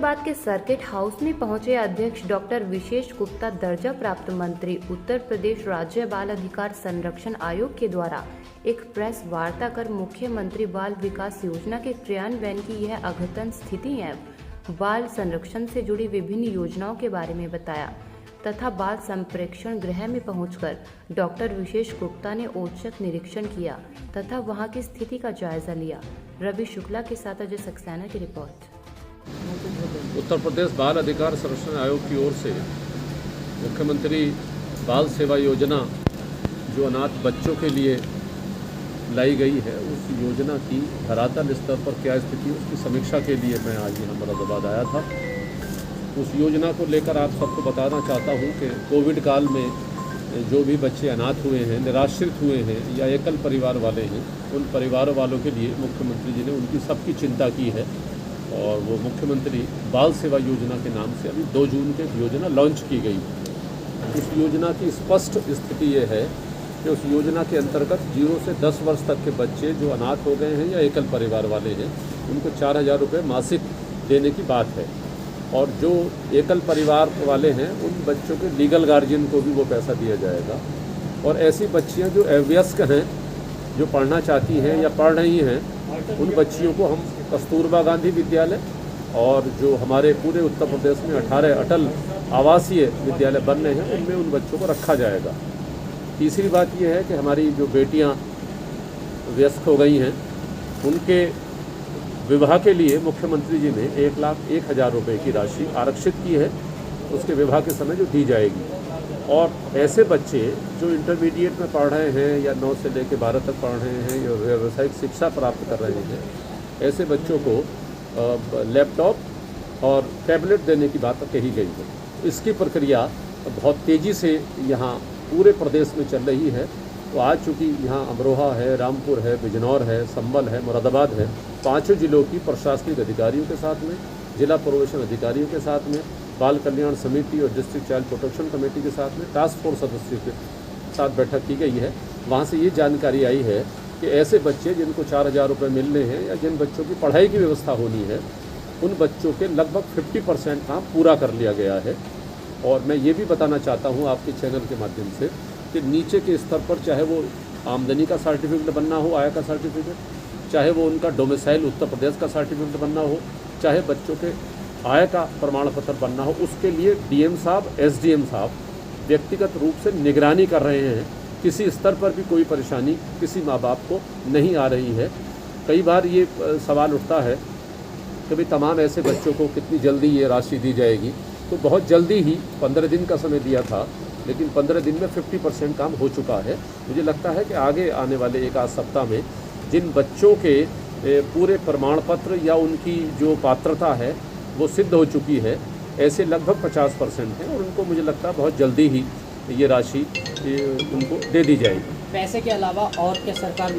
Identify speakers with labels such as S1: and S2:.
S1: मुरादाबाद के circuit house में पहुंचे अध्यक्ष डॉक्टर विशेष गुप्ता दर्जा प्राप्त मंत्री उत्तर प्रदेश राज्य बाल अधिकार संरक्षण आयोग के द्वारा एक प्रेस वार्ता कर मुख्यमंत्री बाल विकास योजना के क्रियान्वयन की यह अद्यतन स्थिति एवं बाल संरक्षण से जुड़ी विभिन्न योजनाओं के बारे में बताया तथा बाल संप्रेक्षण गृह में पहुंचकर डॉक्टर विशेष गुप्ता ने औचक निरीक्षण किया तथा वहां की स्थिति का जायजा लिया। रवि शुक्ला के साथ अजय सक्सेना की रिपोर्ट।
S2: उत्तर प्रदेश बाल अधिकार संरक्षण आयोग की ओर से मुख्यमंत्री बाल सेवा योजना जो अनाथ बच्चों के लिए लाई गई है, उस योजना की धरातल स्तर पर क्या स्थिति है उसकी समीक्षा के लिए मैं आज यहाँ मुरादाबाद आया था। उस योजना को लेकर आप सबको बताना चाहता हूँ कि कोविड काल में जो भी बच्चे अनाथ हुए हैं, निराश्रित हुए हैं या एकल परिवार वाले हैं, उन परिवारों वालों के लिए मुख्यमंत्री जी ने उनकी सबकी चिंता की है और वो मुख्यमंत्री बाल सेवा योजना के नाम से अभी 2 जून के योजना लॉन्च की गई। उस योजना की स्पष्ट स्थिति ये है कि उस योजना के अंतर्गत 0 से 10 वर्ष तक के बच्चे जो अनाथ हो गए हैं या एकल परिवार वाले हैं, उनको 4,000 रुपये मासिक देने की बात है और जो एकल परिवार वाले हैं उन बच्चों के लीगल गार्जियन को भी वो पैसा दिया जाएगा। और ऐसी बच्चियां जो अवयस्क हैं, जो पढ़ना चाहती हैं या पढ़ रही हैं, उन बच्चियों को हम कस्तूरबा गांधी विद्यालय और जो हमारे पूरे उत्तर प्रदेश में 18 अटल आवासीय विद्यालय बन रहे हैं उनमें उन बच्चों को रखा जाएगा। तीसरी बात यह है कि हमारी जो बेटियां व्यस्क हो गई हैं उनके विवाह के लिए मुख्यमंत्री जी ने 1,01,000 रुपये की राशि आरक्षित की है, उसके विवाह के समय जो दी जाएगी। और ऐसे बच्चे जो इंटरमीडिएट में पढ़ रहे हैं या 9 से लेकर 12 तक पढ़ रहे हैं या व्यावसायिक शिक्षा प्राप्त कर रहे हैं, ऐसे बच्चों को लैपटॉप और टैबलेट देने की बात कही गई है। इसकी प्रक्रिया बहुत तेज़ी से यहाँ पूरे प्रदेश में चल रही है। तो आज चूँकि यहाँ अमरोहा है, रामपुर है, बिजनौर है, संभल है, मुरादाबाद है, 5 जिलों की प्रशासनिक अधिकारियों के साथ में, जिला प्रोबेशन अधिकारियों के साथ में, बाल कल्याण समिति और डिस्ट्रिक्ट चाइल्ड प्रोटेक्शन कमेटी के साथ में टास्क फोर्स सदस्यों के साथ बैठक की गई है। वहाँ से ये जानकारी आई है कि ऐसे बच्चे जिनको 4,000 रुपये मिलने हैं या जिन बच्चों की पढ़ाई की व्यवस्था होनी है, उन बच्चों के लगभग 50% काम पूरा कर लिया गया है। और मैं ये भी बताना चाहता हूँ आपके चैनल के माध्यम से कि नीचे के स्तर पर चाहे वो आमदनी का सर्टिफिकेट बनना हो, आय का सर्टिफिकेट, चाहे वो उनका डोमिसाइल उत्तर प्रदेश का सर्टिफिकेट बनना हो, चाहे बच्चों के आय का प्रमाण पत्र बनना हो, उसके लिए डीएम साहब, एसडीएम साहब व्यक्तिगत रूप से निगरानी कर रहे हैं। किसी स्तर पर भी कोई परेशानी किसी माँ बाप को नहीं आ रही है। कई बार ये सवाल उठता है कि भाई तमाम ऐसे बच्चों को कितनी जल्दी ये राशि दी जाएगी। तो बहुत जल्दी ही 15 दिन का समय दिया था, लेकिन 15 दिन में 50% काम हो चुका है। मुझे लगता है कि आगे आने वाले 1 आध सप्ताह में जिन बच्चों के पूरे प्रमाण पत्र या उनकी जो पात्रता है वो सिद्ध हो चुकी है, ऐसे लगभग 50% हैं और उनको मुझे लगता है बहुत जल्दी ही ये राशि उनको दे दी जाएगी।
S3: पैसे के अलावा और क्या सरकार